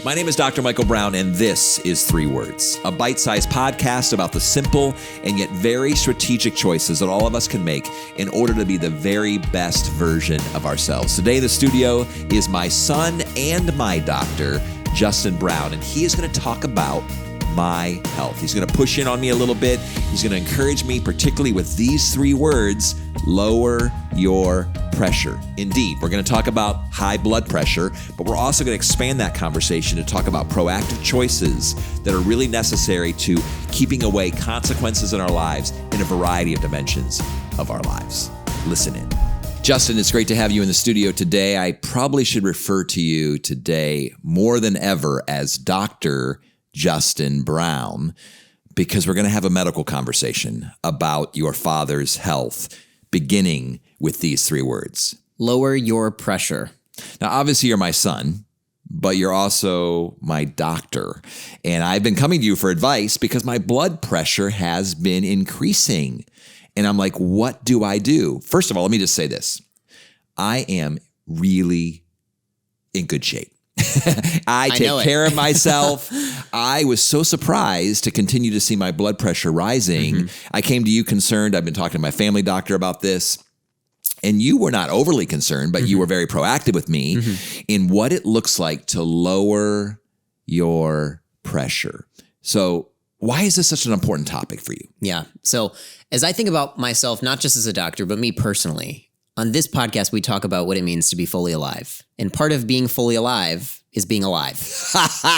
My name is Dr. Michael Brown, and this is 3 Words, a bite-sized podcast about the simple and yet very strategic choices that all of us can make in order to be the very best version of ourselves. Today in the studio is my son and my doctor, Justin Brown, and he is going to talk about my health. He's going to push in on me a little bit. He's going to encourage me, particularly with these 3 words: lower your pressure. Indeed, we're going to talk about high blood pressure, but we're also going to expand that conversation to talk about proactive choices that are really necessary to keeping away consequences in our lives in a variety of dimensions of our lives. Listen in. Justin, it's great to have you in the studio today. I probably should refer to you today more than ever as Dr. Justin Brown, because we're going to have a medical conversation about your father's health, beginning with these 3 words. Lower your pressure. Now, obviously, you're my son, but you're also my doctor. And I've been coming to you for advice because my blood pressure has been increasing. And I'm like, what do I do? First of all, let me just say this. I am really in good shape. I take care of myself. I was so surprised to continue to see my blood pressure rising. Mm-hmm. I came to you concerned. I've been talking to my family doctor about this. And you were not overly concerned, but you were very proactive with me in what it looks like to lower your pressure. So why is this such an important topic for you? Yeah. So as I think about myself, not just as a doctor, but me personally, on this podcast, we talk about what it means to be fully alive. And part of being fully alive is being alive,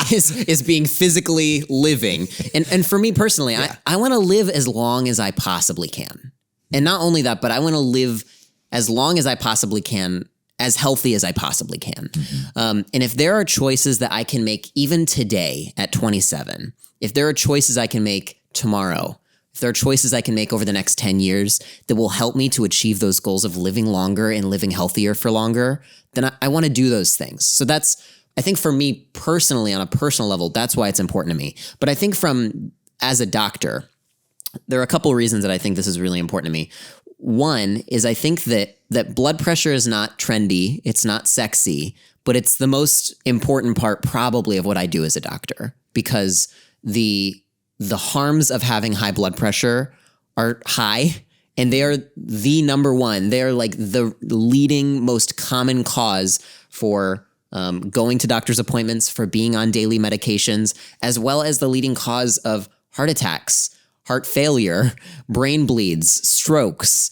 is being physically living. And for me personally, I want to live as long as I possibly can. And not only that, but I want to live as long as I possibly can, as healthy as I possibly can. Mm-hmm. And if there are choices that I can make even today at 27, if there are choices I can make tomorrow, if there are choices I can make over the next 10 years that will help me to achieve those goals of living longer and living healthier for longer, then I want to do those things. So I think for me personally, on a personal level, that's why it's important to me. But I think as a doctor, there are a couple of reasons that I think this is really important to me. One is I think that blood pressure is not trendy, it's not sexy, but it's the most important part probably of what I do as a doctor, because the harms of having high blood pressure are high, and they are the number one. They are like the leading most common cause for going to doctor's appointments, for being on daily medications, as well as the leading cause of heart attacks, heart failure, brain bleeds, strokes,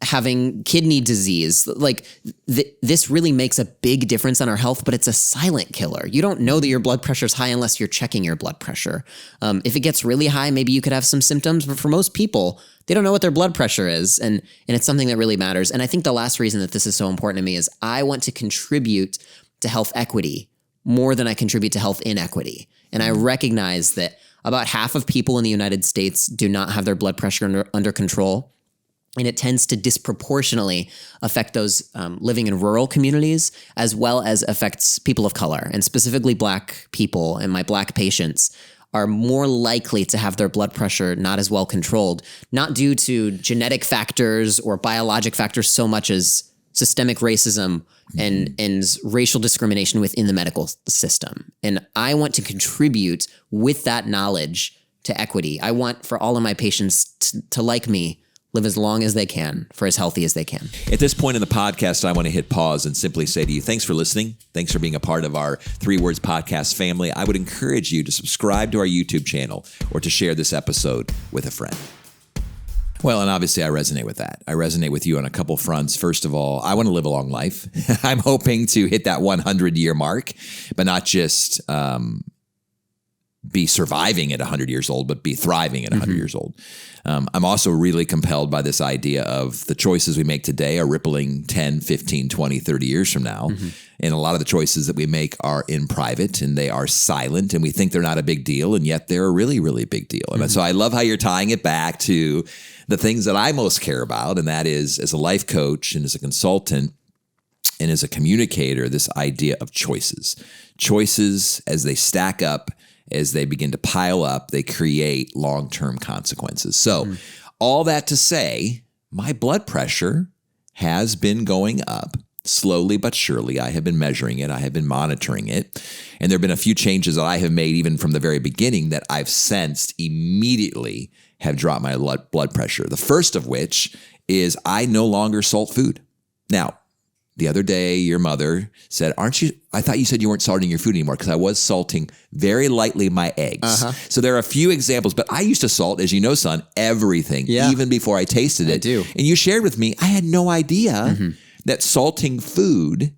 having kidney disease. Like this really makes a big difference on our health, but it's a silent killer. You don't know that your blood pressure is high unless you're checking your blood pressure. If it gets really high, maybe you could have some symptoms, but for most people, they don't know what their blood pressure is. And it's something that really matters. And I think the last reason that this is so important to me is I want to contribute to health equity more than I contribute to health inequity. And I recognize that about half of people in the United States do not have their blood pressure under control. And it tends to disproportionately affect those living in rural communities, as well as affects people of color. And specifically Black people and my Black patients are more likely to have their blood pressure not as well controlled, not due to genetic factors or biologic factors so much as systemic racism and racial discrimination within the medical system. And I want to contribute with that knowledge to equity. I want for all of my patients to like me, live as long as they can, for as healthy as they can. At this point in the podcast, I want to hit pause and simply say to you, thanks for listening. Thanks for being a part of our 3 Words podcast family. I would encourage you to subscribe to our YouTube channel or to share this episode with a friend. Well, and obviously I resonate with that. I resonate with you on a couple fronts. First of all, I want to live a long life. I'm hoping to hit that 100-year mark, but not just be surviving at 100 years old, but be thriving at 100 years old. I'm also really compelled by this idea of the choices we make today are rippling 10, 15, 20, 30 years from now. And a lot of the choices that we make are in private and they are silent and we think they're not a big deal, and yet they're a really, really big deal. And so I love how you're tying it back to the things that I most care about, and that is, as a life coach and as a consultant and as a communicator, this idea of choices. Choices, as they stack up, as they begin to pile up, they create long-term consequences. So all that to say, my blood pressure has been going up. slowly but surely, I have been measuring it. I have been monitoring it. And there have been a few changes that I have made even from the very beginning that I've sensed immediately have dropped my blood pressure. The first of which is I no longer salt food. Now, the other day, your mother said, I thought you said you weren't salting your food anymore, because I was salting very lightly my eggs. So there are a few examples, but I used to salt, as you know, son, everything, even before I tasted it. I do. And you shared with me, I had no idea that salting food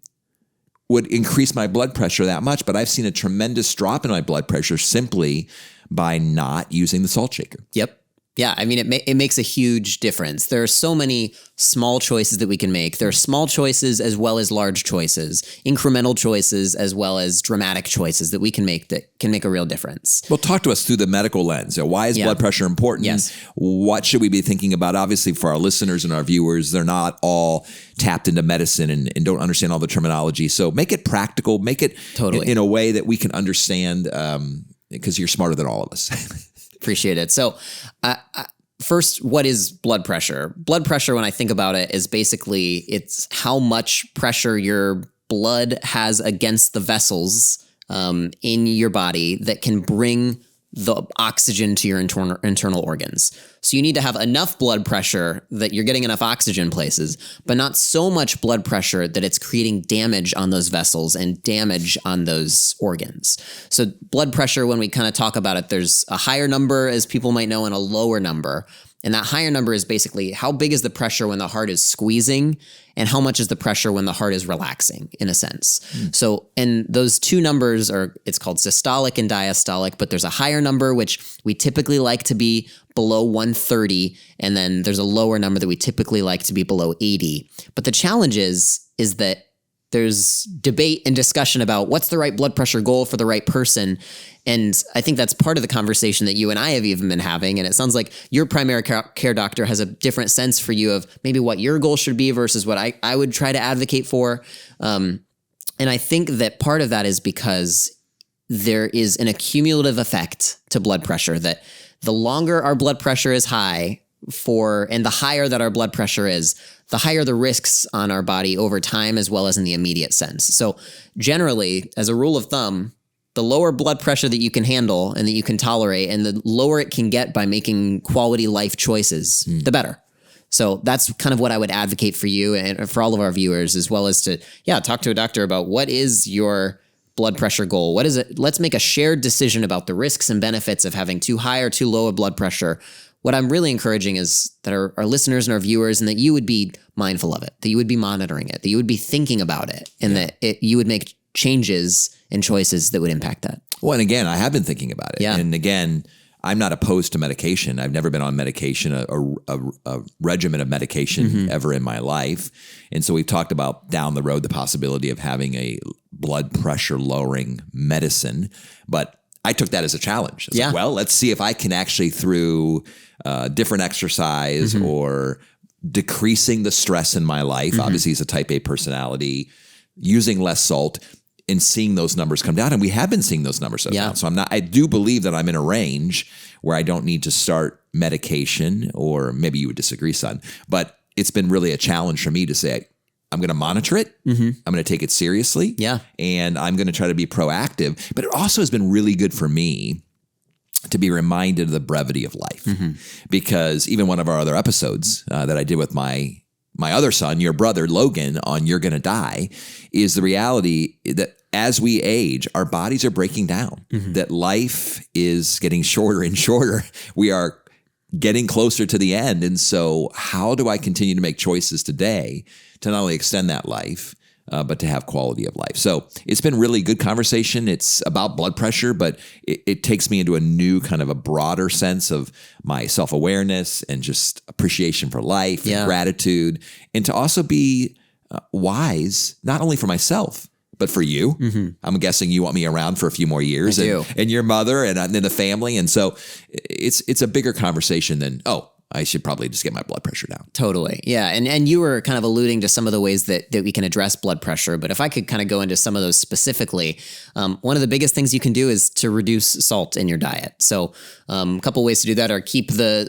would increase my blood pressure that much, but I've seen a tremendous drop in my blood pressure simply by not using the salt shaker. Yep. Yeah, I mean, it makes a huge difference. There are so many small choices that we can make. There are small choices as well as large choices, incremental choices as well as dramatic choices that we can make that can make a real difference. Well, talk to us through the medical lens. Why is blood pressure important? Yes. What should we be thinking about? Obviously, for our listeners and our viewers, they're not all tapped into medicine and don't understand all the terminology. So make it practical. Make it in a way that we can understand, because you're smarter than all of us. Appreciate it. So first, what is blood pressure? Blood pressure, when I think about it, is basically it's how much pressure your blood has against the vessels in your body that can bring the oxygen to your internal organs. So you need to have enough blood pressure that you're getting enough oxygen places, but not so much blood pressure that it's creating damage on those vessels and damage on those organs. So blood pressure, when we kind of talk about it, there's a higher number, as people might know, and a lower number. And that higher number is basically how big is the pressure when the heart is squeezing and how much is the pressure when the heart is relaxing, in a sense. So, and those two numbers it's called systolic and diastolic, but there's a higher number, which we typically like to be below 130. And then there's a lower number that we typically like to be below 80. But the challenge is that there's debate and discussion about what's the right blood pressure goal for the right person. And I think that's part of the conversation that you and I have even been having. And it sounds like your primary care doctor has a different sense for you of maybe what your goal should be versus what I would try to advocate for. And I think that part of that is because there is an accumulative effect to blood pressure, that the longer our blood pressure is high and the higher that our blood pressure is, the higher the risks on our body over time, as well as in the immediate sense. So generally, as a rule of thumb, the lower blood pressure that you can handle and that you can tolerate, and the lower it can get by making quality life choices, the better. So that's kind of what I would advocate for you and for all of our viewers, as well as to, talk to a doctor about what is your blood pressure goal. What is it? Let's make a shared decision about the risks and benefits of having too high or too low a blood pressure. What I'm really encouraging is that our listeners and our viewers, and that you would be mindful of it, that you would be monitoring it, that you would be thinking about it, and that you would make changes and choices that would impact that. Well, and again, I have been thinking about it. Yeah. And again, I'm not opposed to medication. I've never been on medication, a regimen of medication ever in my life. And so we've talked about down the road the possibility of having a blood pressure lowering medicine. But I took that as a challenge. It's like, well, let's see if I can actually, through different exercise or decreasing the stress in my life, obviously as a type A personality, using less salt, and seeing those numbers come down. And we have been seeing those numbers come down. So I do believe that I'm in a range where I don't need to start medication, or maybe you would disagree, son, but it's been really a challenge for me to say, I'm going to monitor it. I'm going to take it seriously. And I'm going to try to be proactive. But it also has been really good for me to be reminded of the brevity of life. Because even one of our other episodes that I did with my other son, your brother, Logan, on You're Gonna Die, is the reality that as we age, our bodies are breaking down, that life is getting shorter and shorter. We are getting closer to the end. And so how do I continue to make choices today to not only extend that life, but to have quality of life? So it's been really good conversation. It's about blood pressure, but it takes me into a new kind of a broader sense of my self-awareness and just appreciation for life and gratitude, and to also be wise, not only for myself, but for you. I'm guessing you want me around for a few more years, and your mother and then the family. And so it's a bigger conversation than, I should probably just get my blood pressure down. Totally. Yeah. And you were kind of alluding to some of the ways that we can address blood pressure. But if I could kind of go into some of those specifically, one of the biggest things you can do is to reduce salt in your diet. So a couple ways to do that are keep the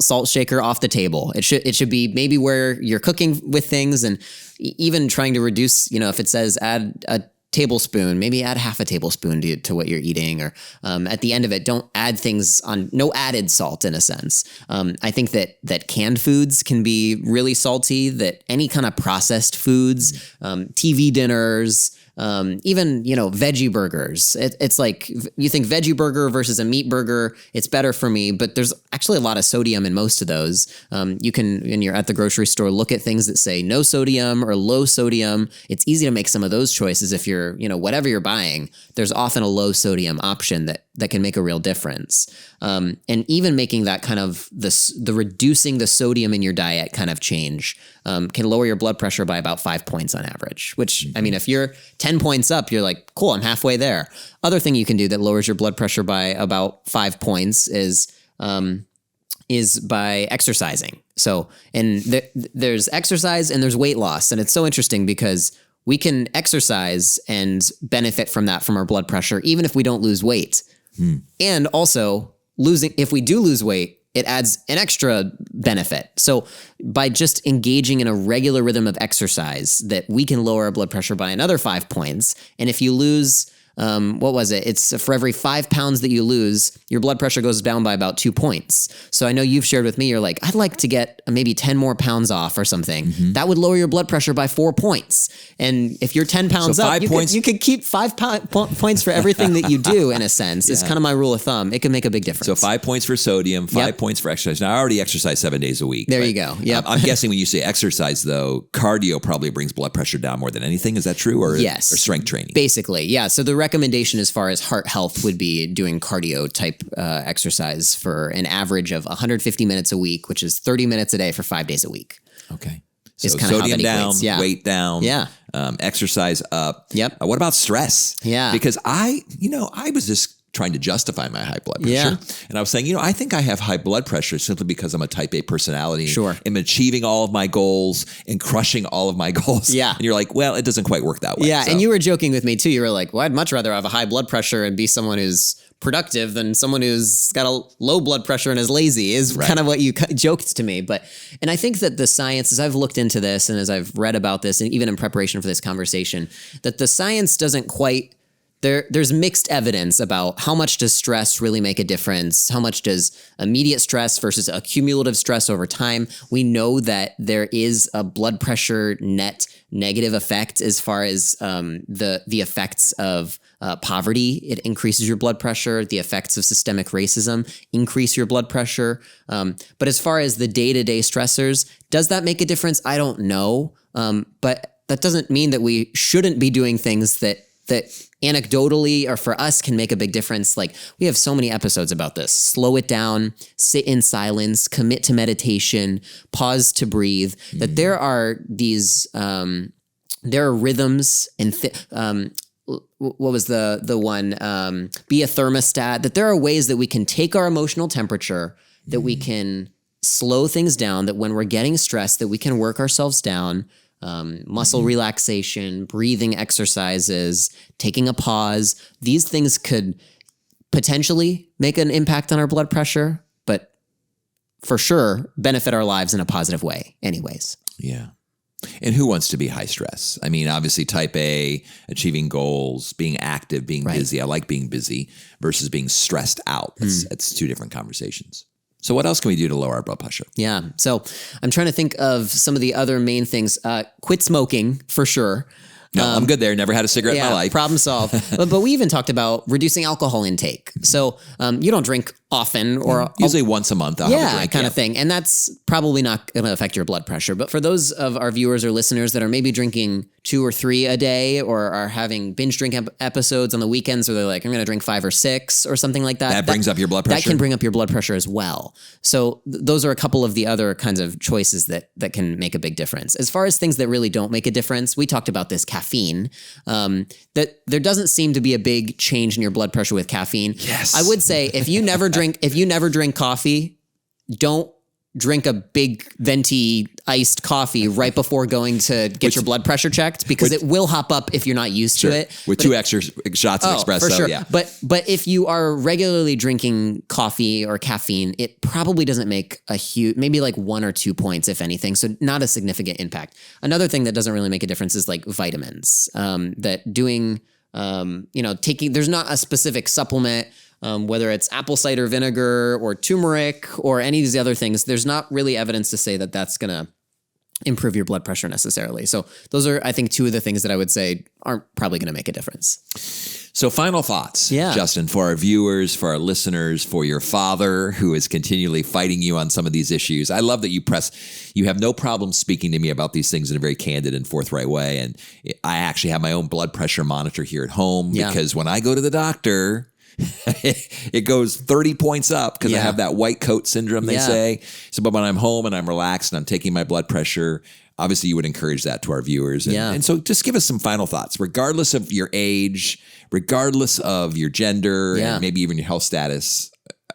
salt shaker off the table. It should be maybe where you're cooking with things. And even trying to reduce, if it says add a tablespoon, maybe add half a tablespoon to what you're eating, or at the end of it, don't add things on, no added salt in a sense. I think that canned foods can be really salty, that any kind of processed foods, TV dinners, even, veggie burgers. It's like you think veggie burger versus a meat burger, it's better for me, but there's actually a lot of sodium in most of those. You can, when you're at the grocery store, look at things that say no sodium or low sodium. It's easy to make some of those choices if you're, whatever you're buying, there's often a low sodium option that can make a real difference. And even making that kind of the reducing the sodium in your diet kind of change can lower your blood pressure by about 5 points on average, which, I mean, if you're 10 points up, you're like, cool, I'm halfway there. Other thing you can do that lowers your blood pressure by about 5 points is by exercising. So, and there's exercise and there's weight loss. And it's so interesting because we can exercise and benefit from that, from our blood pressure, even if we don't lose weight. And also if we do lose weight, it adds an extra benefit. So by just engaging in a regular rhythm of exercise, that we can lower our blood pressure by another 5 points. And if you lose, what was it? It's for every 5 pounds that you lose, your blood pressure goes down by about 2 points. So I know you've shared with me, you're like, I'd like to get maybe 10 more pounds off or something. That would lower your blood pressure by 4 points. And if you're 10 pounds up, you could keep 5 points for everything that you do, in a sense. It's kind of my rule of thumb. It can make a big difference. So 5 points for sodium, 5 points for exercise. Now, I already exercise 7 days a week. There you go. Yep. I'm guessing when you say exercise, though, cardio probably brings blood pressure down more than anything. Is that true? Or, yes. Or strength training? Basically, yeah. So the recommendation as far as heart health would be doing cardio type exercise for an average of 150 minutes a week, which is 30 minutes a day for 5 days a week. Okay. So sodium down, weight down, yeah. Exercise up. Yep. What about stress? Yeah. Because I was just trying to justify my high blood pressure. Yeah. And I was saying, I think I have high blood pressure simply because I'm a type A personality. Sure. I'm achieving all of my goals and crushing all of my goals. Yeah. And you're like, well, it doesn't quite work that way. Yeah. So. And you were joking with me too. You were like, well, I'd much rather have a high blood pressure and be someone who's productive than someone who's got a low blood pressure and is lazy, is kind of what you joked to me. And I think that the science, as I've looked into this and as I've read about this, and even in preparation for this conversation, that the science doesn't quite, there's mixed evidence about how much does stress really make a difference, how much does immediate stress versus accumulative stress over time. We know that there is a blood pressure net negative effect as far as the effects of poverty. It increases your blood pressure. The effects of systemic racism increase your blood pressure. But as far as the day-to-day stressors, does that make a difference? I don't know. But that doesn't mean that we shouldn't be doing things that anecdotally or for us can make a big difference. Like, we have so many episodes about this. Slow it down, sit in silence, commit to meditation, pause to breathe. That there are these, there are rhythms and what was the one? Be a thermostat. That there are ways that we can take our emotional temperature, that we can slow things down, that when we're getting stressed, that we can work ourselves down. Muscle relaxation, breathing exercises, taking a pause. These things could potentially make an impact on our blood pressure, but for sure benefit our lives in a positive way anyways. Yeah. And who wants to be high stress? I mean, obviously type A, achieving goals, being active, being busy. I like being busy versus being stressed out. That's two different conversations. So what else can we do to lower our blood pressure? Yeah. So I'm trying to think of some of the other main things. Quit smoking for sure. No, I'm good there. Never had a cigarette in my life. Problem solved. but we even talked about reducing alcohol intake. So you don't drink often or usually once a month. I'll have a drink, kind of thing. And that's probably not going to affect your blood pressure. But for those of our viewers or listeners that are maybe drinking 2 or 3 a day or are having binge drink episodes on the weekends where they're like, I'm going to drink 5 or 6 or something like that. That brings up your blood pressure? That can bring up your blood pressure as well. So those are a couple of the other kinds of choices that can make a big difference. As far as things that really don't make a difference, we talked about this caffeine, that there doesn't seem to be a big change in your blood pressure with caffeine. Yes. I would say if you never drink coffee, don't drink a big venti iced coffee right before going to get your blood pressure checked, because it will hop up if you're not used to it. With 2 extra shots of espresso. For sure. Yeah. But if you are regularly drinking coffee or caffeine, it probably doesn't make a huge, maybe like 1 or 2 points, if anything. So not a significant impact. Another thing that doesn't really make a difference is like vitamins, that doing, taking, there's not a specific supplement, whether it's apple cider vinegar or turmeric or any of these other things. There's not really evidence to say that that's going to improve your blood pressure necessarily. So those are, I think, 2 of the things that I would say aren't probably going to make a difference. So final thoughts, Justin, for our viewers, for our listeners, for your father who is continually fighting you on some of these issues. I love that you have no problem speaking to me about these things in a very candid and forthright way. And I actually have my own blood pressure monitor here at home because when I go to the doctor, it goes 30 points up because I have that white coat syndrome, they say. So, but when I'm home and I'm relaxed and I'm taking my blood pressure, obviously you would encourage that to our viewers. And so just give us some final thoughts, regardless of your age, regardless of your gender, and maybe even your health status.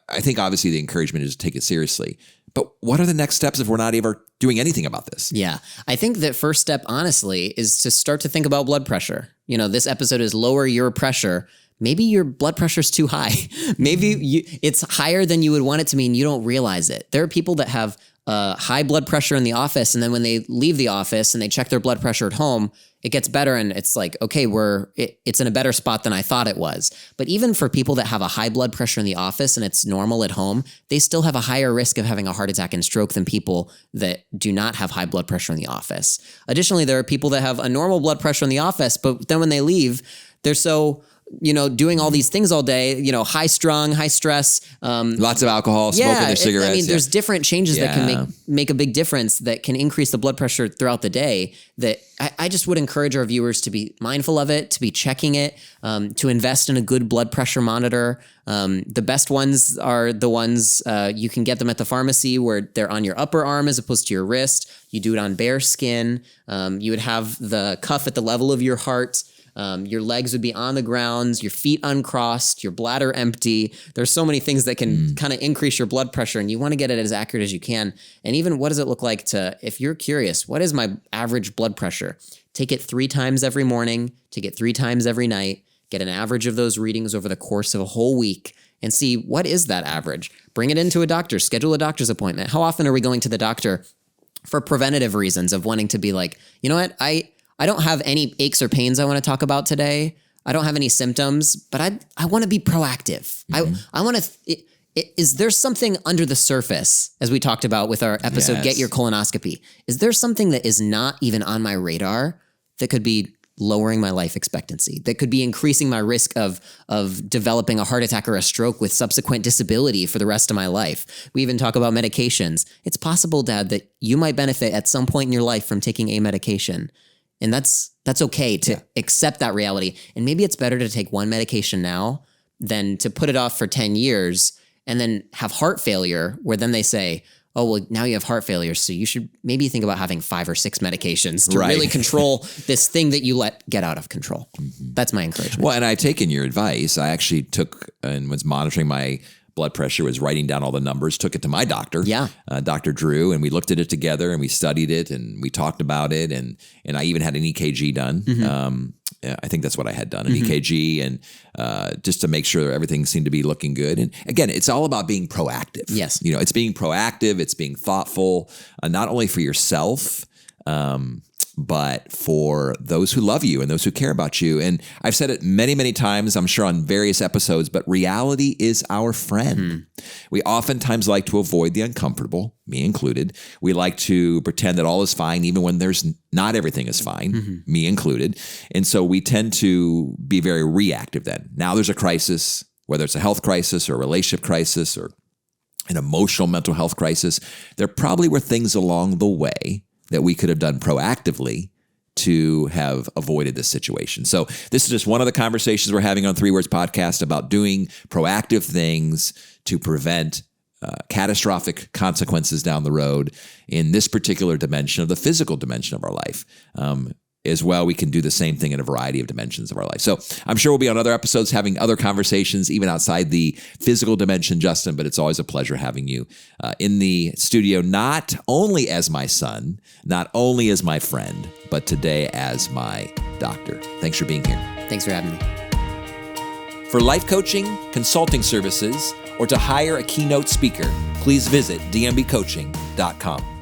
I think obviously the encouragement is to take it seriously. But what are the next steps if we're not ever doing anything about this? Yeah. I think that first step, honestly, is to start to think about blood pressure. This episode is lower your pressure. Maybe your blood pressure is too high. Maybe it's higher than you would want it to be, and you don't realize it. There are people that have high blood pressure in the office, and then when they leave the office and they check their blood pressure at home, it gets better, and it's like, okay, it's in a better spot than I thought it was. But even for people that have a high blood pressure in the office and it's normal at home, they still have a higher risk of having a heart attack and stroke than people that do not have high blood pressure in the office. Additionally, there are people that have a normal blood pressure in the office, but then when they leave, they're so doing all these things all day, high strung, high stress. Lots of alcohol, smoking their cigarettes. There's different changes that can make a big difference, that can increase the blood pressure throughout the day, that I just would encourage our viewers to be mindful of it, to be checking it, to invest in a good blood pressure monitor. The best ones are the ones you can get them at the pharmacy, where they're on your upper arm as opposed to your wrist. You do it on bare skin. You would have the cuff at the level of your heart. Your legs would be on the ground, your feet uncrossed, your bladder empty. There's so many things that can kind of increase your blood pressure, and you want to get it as accurate as you can. And even what does it look like if you're curious, what is my average blood pressure? Take it 3 times every morning, take it 3 times every night, get an average of those readings over the course of a whole week, and see what is that average. Bring it into a doctor, schedule a doctor's appointment. How often are we going to the doctor for preventative reasons of wanting to be like, you know what, I don't have any aches or pains I want to talk about today. I don't have any symptoms, but I want to be proactive. I want to. Is there something under the surface, as we talked about with our episode, Get Your Colonoscopy? Is there something that is not even on my radar that could be lowering my life expectancy, that could be increasing my risk of developing a heart attack or a stroke with subsequent disability for the rest of my life? We even talk about medications. It's possible, Dad, that you might benefit at some point in your life from taking a medication. And that's okay to accept that reality. And maybe it's better to take one medication now than to put it off for 10 years and then have heart failure, where then they say, oh, well, now you have heart failure, so you should maybe think about having 5 or 6 medications to really control this thing that you let get out of control. That's my encouragement. Well, and I've taken your advice. I actually took and was monitoring my blood pressure, was writing down all the numbers, took it to my doctor, Dr. Drew, and we looked at it together and we studied it and we talked about it. And I even had an EKG done. I think that's what I had done, an EKG, and just to make sure everything seemed to be looking good. And again, it's all about being proactive. Yes. It's being proactive. It's being thoughtful, not only for yourself, but for those who love you and those who care about you. And I've said it many, many times, I'm sure on various episodes, but reality is our friend. We oftentimes like to avoid the uncomfortable, me included. We like to pretend that all is fine, even when there's not everything is fine, me included. And so we tend to be very reactive then. Now there's a crisis, whether it's a health crisis or a relationship crisis or an emotional mental health crisis. There probably were things along the way that we could have done proactively to have avoided this situation. So this is just one of the conversations we're having on 3 Words Podcast about doing proactive things to prevent catastrophic consequences down the road in this particular dimension of the physical dimension of our life. as well, we can do the same thing in a variety of dimensions of our life. So I'm sure we'll be on other episodes having other conversations, even outside the physical dimension, Justin, but it's always a pleasure having you in the studio, not only as my son, not only as my friend, but today as my doctor. Thanks for being here. Thanks for having me. For life coaching, consulting services, or to hire a keynote speaker, please visit dmbcoaching.com.